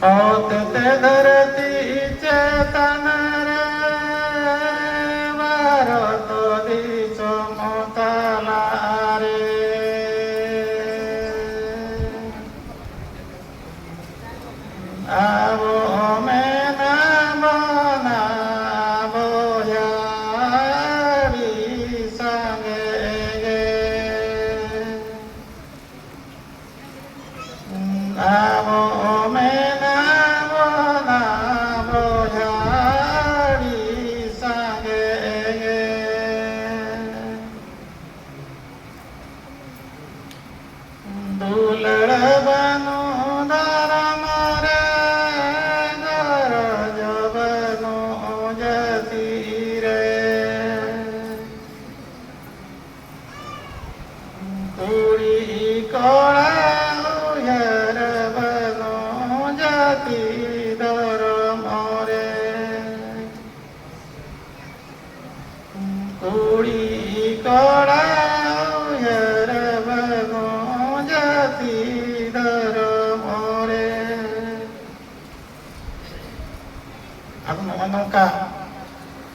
होत ते धरती चेतन रे वारो तो दीचो मोतला रे आवो में नामो नामो यारी संगे आवो में नामो नामो यारी संगे दुलड़ बनो धर्म रे घर जबनो जती रे कुड़ी कोड़ा लुहर बनो जती धर्म रे कुड़ी कोड़ा लुहर बनो जती धर्म रे. Ako naman nung ka